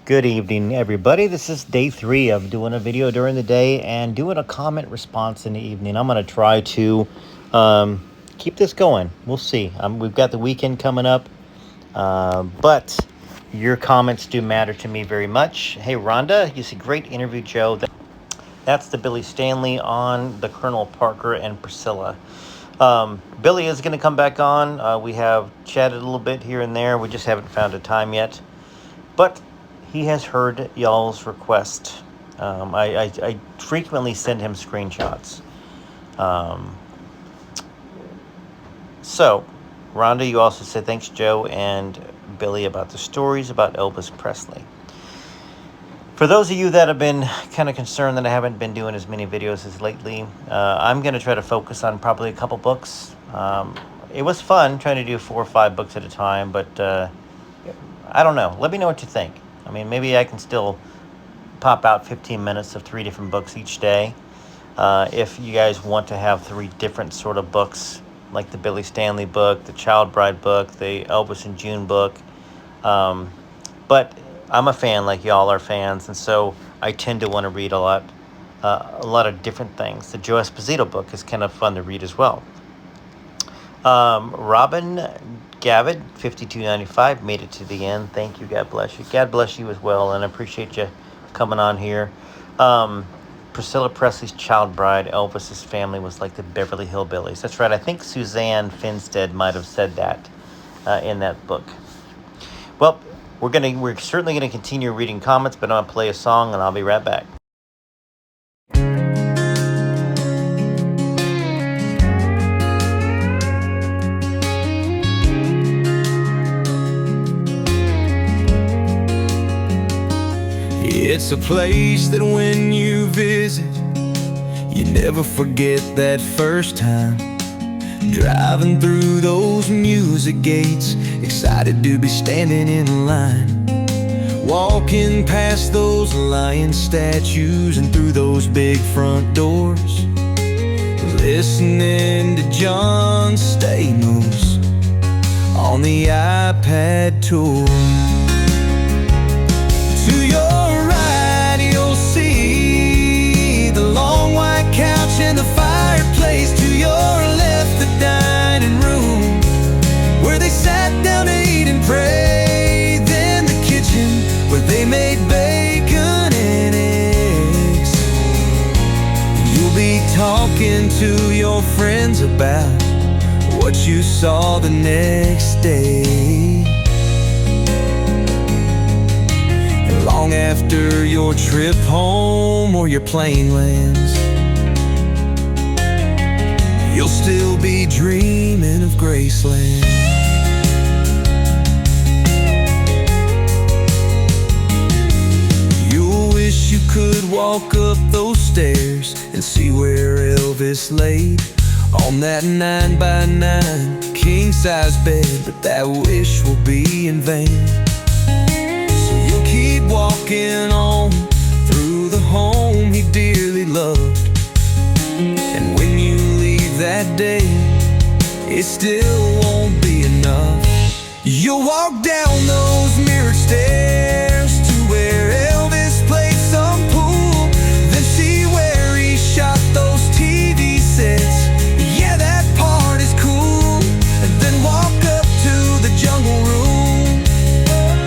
Good evening, everybody. This is day 3 of doing a video during the day and doing a comment response in the evening. I'm going to try to keep this going. We'll see. We've got the weekend coming up, but your comments do matter to me very much. Hey, Rhonda, you see, great interview, Joe. That's the Billy Stanley on the Colonel Parker and Priscilla. Billy is going to come back on. We have chatted a little bit here and there. We just haven't found a time yet. But he has heard y'all's request. I frequently send him screenshots. So, Rhonda, you also said thanks, Joe and Billy, about the stories about Elvis Presley. For those of you that have been kind of concerned that I haven't been doing as many videos as lately, I'm going to try to focus on probably a couple books. It was fun trying to do 4 or 5 books at a time, but I don't know. Let me know what you think. I mean, maybe I can still pop out 15 minutes of 3 different books each day. If you guys want to have 3 different sort of books, like the Billy Stanley book, the Child Bride book, the Elvis and June book. But I'm a fan, like y'all are fans, and so I tend to want to read a lot of different things. The Joe Esposito book is kind of fun to read as well. Robin Gavitt, 5295, made it to the end. Thank you. God bless you. God bless you as well, and I appreciate you coming on here. Priscilla Presley's Child Bride, Elvis's family was like the Beverly Hillbillies. That's right. I think Suzanne Finstead might have said that in that book. Well, we're certainly gonna continue reading comments, but I'm gonna play a song, and I'll be right back. It's a place that when you visit, you never forget that first time. Driving through those music gates, excited to be standing in line. Walking past those lion statues and through those big front doors, listening to John Stamos on the iPad tour. To your and the fireplace, to your left the dining room where they sat down to eat and pray. Then the kitchen where they made bacon and eggs. You'll be talking to your friends about what you saw the next day. And long after your trip home or your plane lands, you'll still be dreaming of Graceland. You'll wish you could walk up those stairs and see where Elvis laid on that 9x9 king-size bed, but that wish will be in vain. So you'll keep walking on through the home he dearly loved, and when you that day, it still won't be enough. You'll walk down those mirrored stairs to where Elvis played some pool, then see where he shot those TV sets. Yeah, that part is cool. And then walk up to the jungle room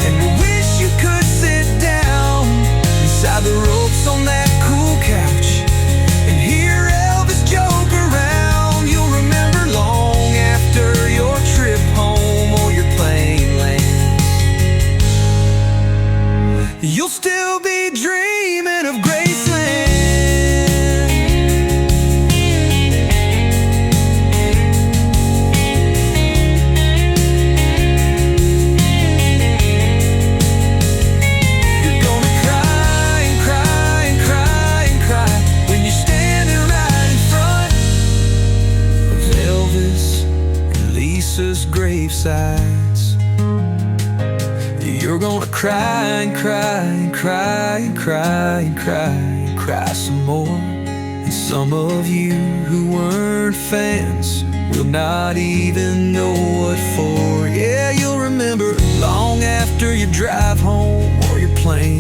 and wish you could sit down inside the ropes on that cool couch and hear Elvis joke around. Your trip home or your plane lands, you'll still be dreaming of Graceland. You're gonna cry and cry and cry and cry when you're standing right in front of Elvis Lisa's gravesites. You're gonna cry and cry and cry and cry and cry and cry some more. And some of you who weren't fans will not even know what for. Yeah, you'll remember long after your drive home or your plane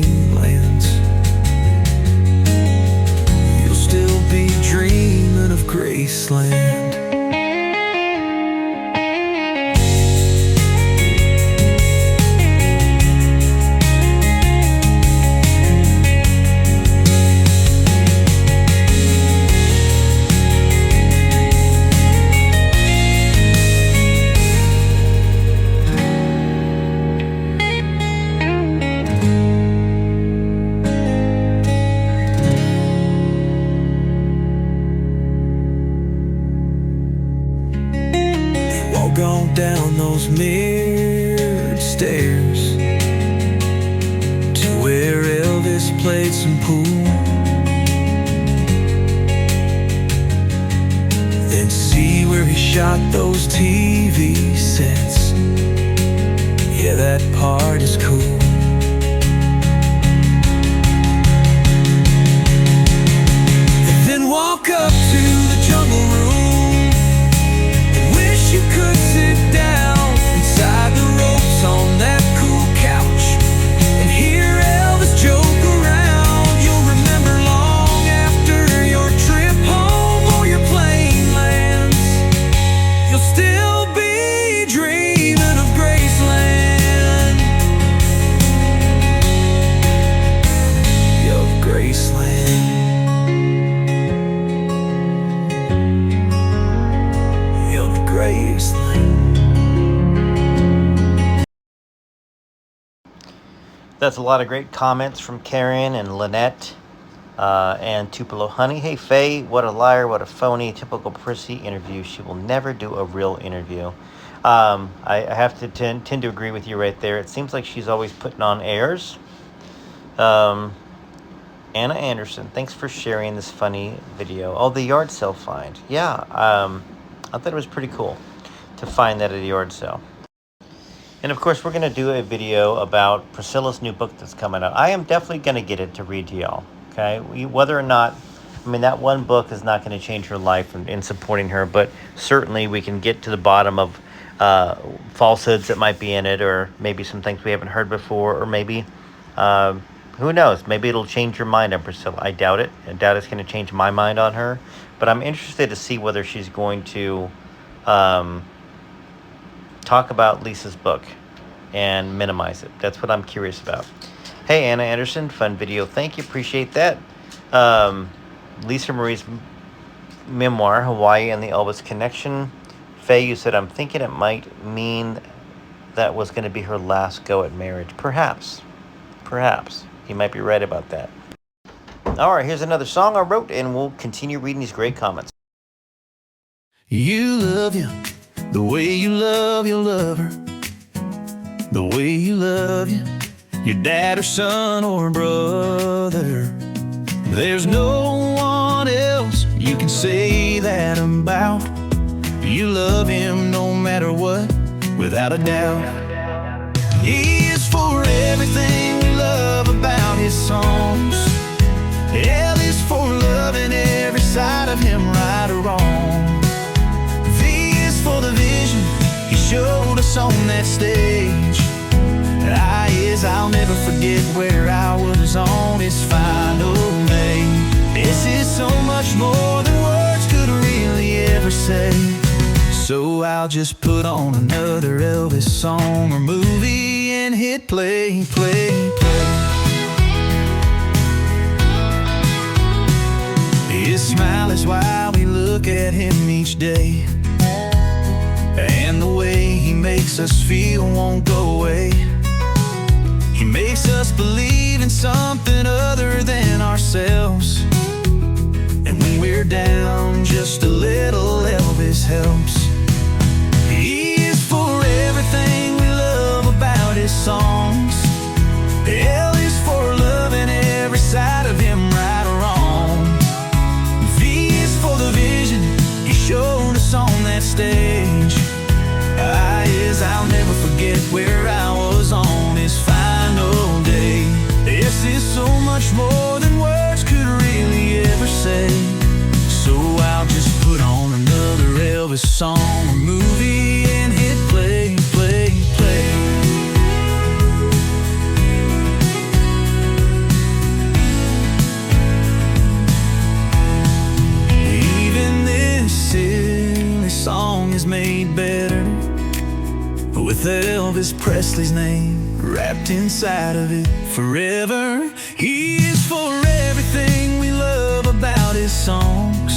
mirrored stairs to where Elvis played some pool. Then see where he shot those TV sets. Yeah, that part is cool. Then walk up to the jungle room. Wish you could sit down inside the ropes on that cool couch and hear Elvis joke around. You'll remember long after your trip home or your plane lands. You'll still be dreaming of Graceland. Of Graceland. That's a lot of great comments from Karen and Lynette and Tupelo Honey. Hey, Faye, what a liar, what a phony, typical prissy interview. She will never do a real interview. I have to tend to agree with you right there. It seems like she's always putting on airs. Anna Anderson, thanks for sharing this funny video. Oh, the yard sale find. Yeah, I thought it was pretty cool to find that at a yard sale. And of course, we're going to do a video about Priscilla's new book that's coming out. I am definitely going to get it to read to y'all, okay? Whether or not, I mean, that one book is not going to change her life in supporting her, but certainly we can get to the bottom of falsehoods that might be in it, or maybe some things we haven't heard before, or maybe, who knows, maybe it'll change your mind on Priscilla. I doubt it. I doubt it's going to change my mind on her, but I'm interested to see whether she's going to talk about Lisa's book and minimize it. That's what I'm curious about. Hey, Anna Anderson, fun video. Thank you. Appreciate that. Lisa Marie's memoir, Hawaii and the Elvis Connection. Faye, you said, I'm thinking it might mean that was going to be her last go at marriage. Perhaps. Perhaps. You might be right about that. All right, here's another song I wrote, and we'll continue reading these great comments. You love you the way you love your lover, the way you love your dad or son or brother. There's no one else you can say that about. You love him no matter what, without a doubt. He is for everything we love about his songs. L is for loving every side of him, right or wrong. For the vision he showed us on that stage. I is, I'll never forget where I was on his final day. This is so much more than words could really ever say. So I'll just put on another Elvis song or movie and hit play, play, play. His smile is why we look at him each day, and the way he makes us feel won't go away. He makes us believe in something other than ourselves. And when we're down, just a little Elvis helps. He is for everything we love about his songs. L is for loving every side of him, right or wrong. V is for the vision he showed us on that stage. I is, I'll never forget where I was on his final day. This is so much more than words could really ever say. So I'll just put on another Elvis song or movie and hit play, play, play. Even this silly song is made better with Elvis Presley's name wrapped inside of it forever. He is for everything we love about his songs.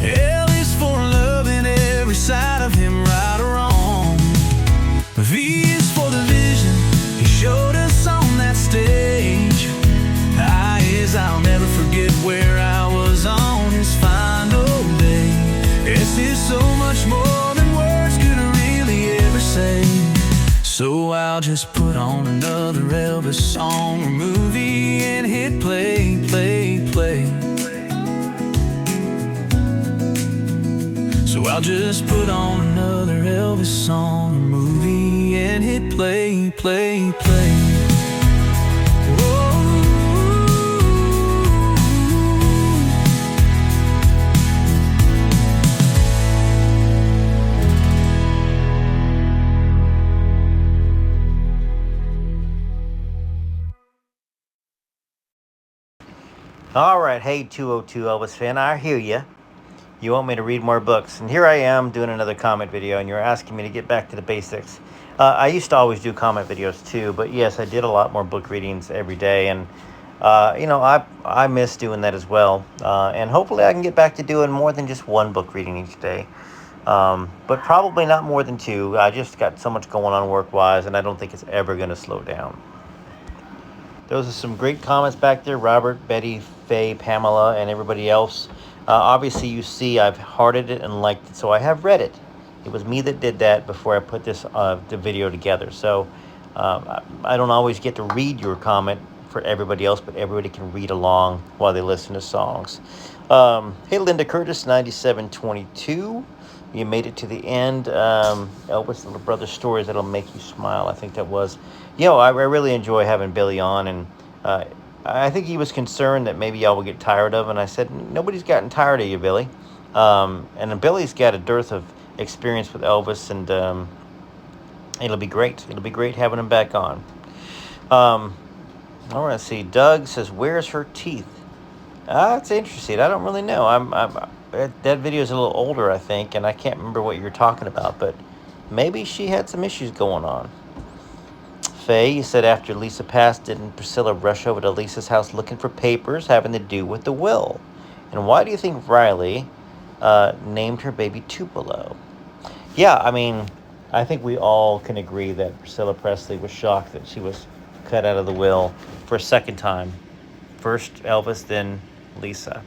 L is for loving every side of him, right or wrong. V is for the vision he showed us on that stage. I is, I'll never forget where I was on his final day. This is so much more than words could really ever say. Elvis song or movie and hit play, play, play. So I'll just put on another Elvis song or movie and hit play, play, play. All right, hey 202 Elvis fan, I hear you. You want me to read more books, and here I am doing another comment video, and you're asking me to get back to the basics. I used to always do comment videos too, but yes, I did a lot more book readings every day, and I miss doing that as well. And hopefully I can get back to doing more than just one book reading each day, but probably not more than two. I just got so much going on work-wise, and I don't think it's ever going to slow down. Those are some great comments back there. Robert, Betty, Faye, Pamela, and everybody else. Obviously, you see I've hearted it and liked it, so I have read it. It was me that did that before I put this the video together. So I don't always get to read your comment for everybody else, but everybody can read along while they listen to songs. Hey, Linda Curtis, 9722. You made it to the end. Elvis, Little Brother Stories That'll Make You Smile, I think that was. I really enjoy having Billy on, and I think he was concerned that maybe y'all would get tired of, and I said, nobody's gotten tired of you, Billy. And Billy's got a dearth of experience with Elvis, and it'll be great. It'll be great having him back on. All right, let's see. Doug says, where's her teeth? That's interesting. I don't really know. That video is a little older, I think, and I can't remember what you're talking about, but maybe she had some issues going on. Faye, you said after Lisa passed, didn't Priscilla rush over to Lisa's house looking for papers having to do with the will? And why do you think Riley named her baby Tupelo? Yeah, I mean, I think we all can agree that Priscilla Presley was shocked that she was cut out of the will for a second time. First Elvis, then Lisa.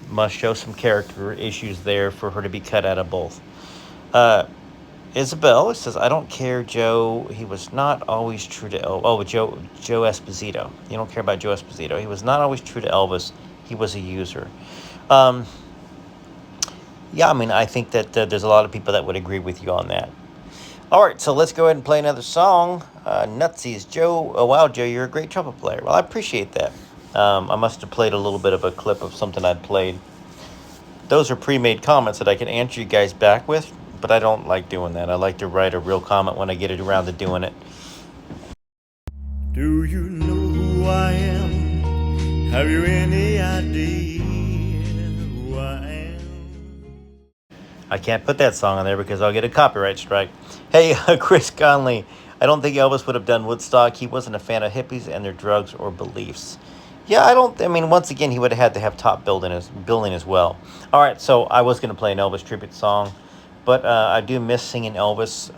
Must show some character issues there for her to be cut out of both. Isabel says, I don't care, Joe. He was not always true to Elvis. Oh, Joe Esposito. You don't care about Joe Esposito. He was not always true to Elvis. He was a user. Yeah, I mean, I think that there's a lot of people that would agree with you on that. All right, so let's go ahead and play another song. Nutsies, Joe. Oh, wow, Joe, you're a great trumpet player. Well, I appreciate that. I must have played a little bit of a clip of something I'd played. Those are pre-made comments that I can answer you guys back with, but I don't like doing that. I like to write a real comment when I get it around to doing it. Do you know who I am? Have you any idea who I am? I can't put that song on there because I'll get a copyright strike. Hey, Chris Conley, I don't think Elvis would have done Woodstock. He wasn't a fan of hippies and their drugs or beliefs. Yeah, I mean, once again, he would have had to have top billing as well. All right, so I was going to play an Elvis tribute song, but I do miss singing Elvis,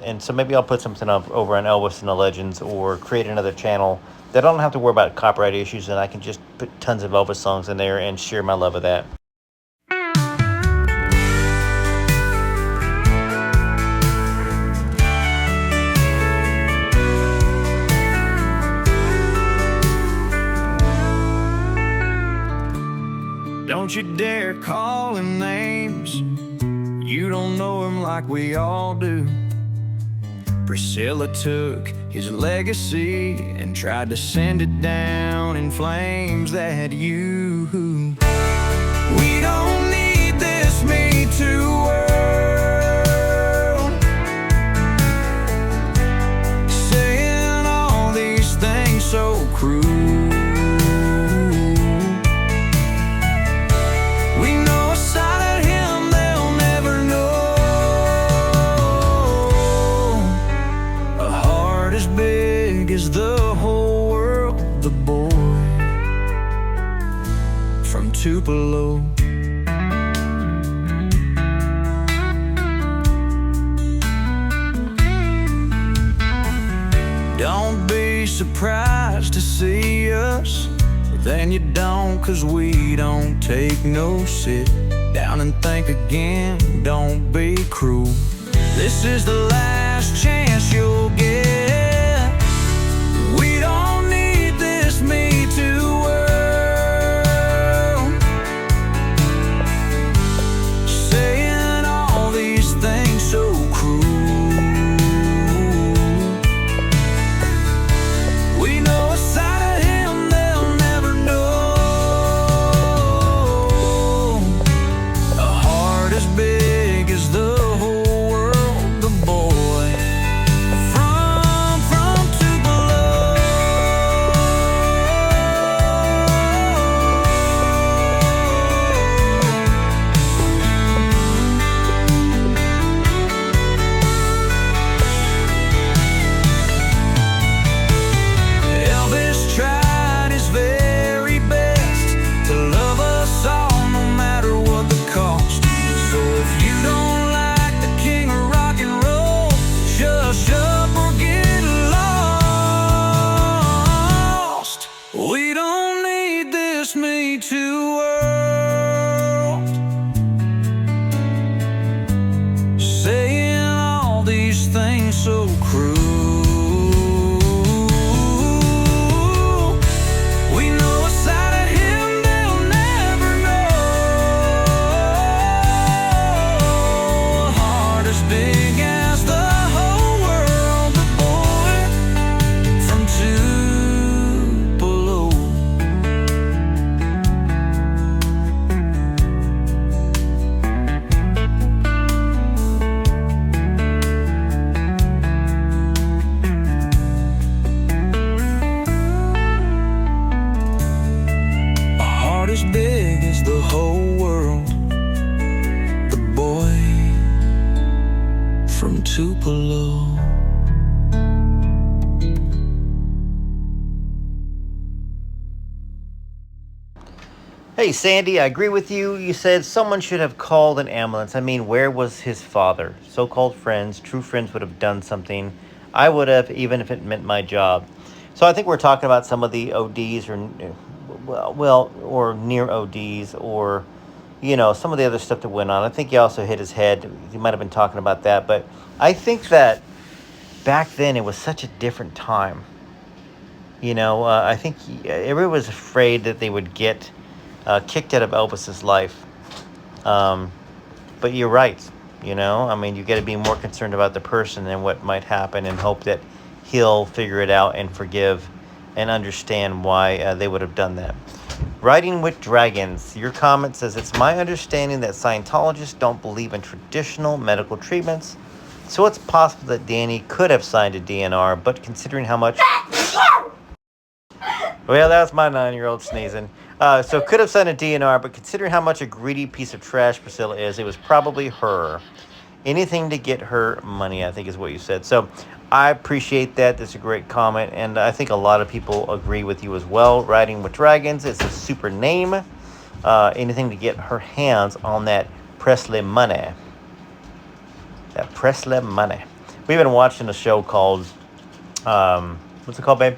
and so maybe I'll put something up over on Elvis and the Legends, or create another channel that I don't have to worry about copyright issues, and I can just put tons of Elvis songs in there and share my love of that. Don't you dare call him names. You don't know him like we all do. Priscilla took his legacy and tried to send it down in flames. That you. We don't need this Me Too world, saying all these things so cruel. Is the whole world, the boy from Tupelo. Don't be surprised to see us, then you don't, 'cause we don't take no sit down and think again. Don't be cruel. This is the last chance you'll get. Tupelo. Hey, Sandy, I agree with you. You said someone should have called an ambulance. I mean, where was his father? So-called friends, true friends would have done something. I would have, even if it meant my job. So I think we're talking about some of the ODs or, or near ODs or, some of the other stuff that went on. I think he also hit his head. He might have been talking about that. But I think that back then it was such a different time. I think everyone was afraid that they would get kicked out of Elvis's life. But you're right. I mean, you got to be more concerned about the person than what might happen and hope that he'll figure it out and forgive and understand why they would have done that. Riding with Dragons. Your comment says, it's my understanding that Scientologists don't believe in traditional medical treatments. So it's possible that Danny could have signed a DNR, but considering how much... Well, that's my 9-year-old sneezing. So could have signed a DNR, but considering how much a greedy piece of trash Priscilla is, it was probably her. Anything to get her money, I think is what you said. So I appreciate that. That's a great comment. And I think a lot of people agree with you as well. Riding with Dragons is a super name. Anything to get her hands on that Presley money. That Presley money. We've been watching a show called, what's it called, babe?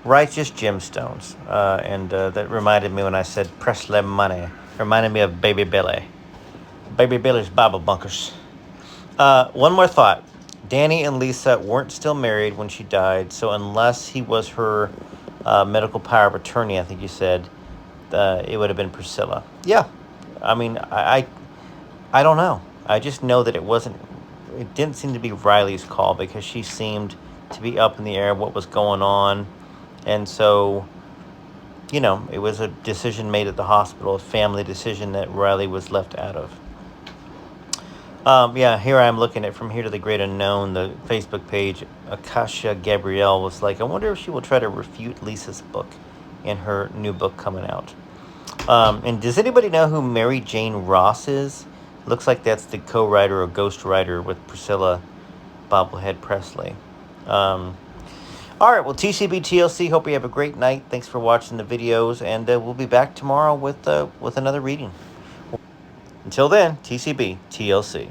Righteous Gemstones, and that reminded me when I said Presley money. Reminded me of Baby Billy. Baby Billy's Bible bunkers. One more thought. Danny and Lisa weren't still married when she died, so unless he was her medical power of attorney, I think you said, it would have been Priscilla. Yeah, I mean, I don't know. I just know that it didn't seem to be Riley's call because she seemed to be up in the air of what was going on. And so, it was a decision made at the hospital, a family decision that Riley was left out of. Here I am looking at From Here to the Great Unknown, the Facebook page. Akasha Gabrielle was like, I wonder if she will try to refute Lisa's book in her new book coming out. And does anybody know who Mary Jane Ross is? Looks like that's the co-writer or ghostwriter with Priscilla Bobblehead Presley. All right, well, TCB TLC, hope you have a great night. Thanks for watching the videos, and we'll be back tomorrow with another reading. Until then, TCB TLC.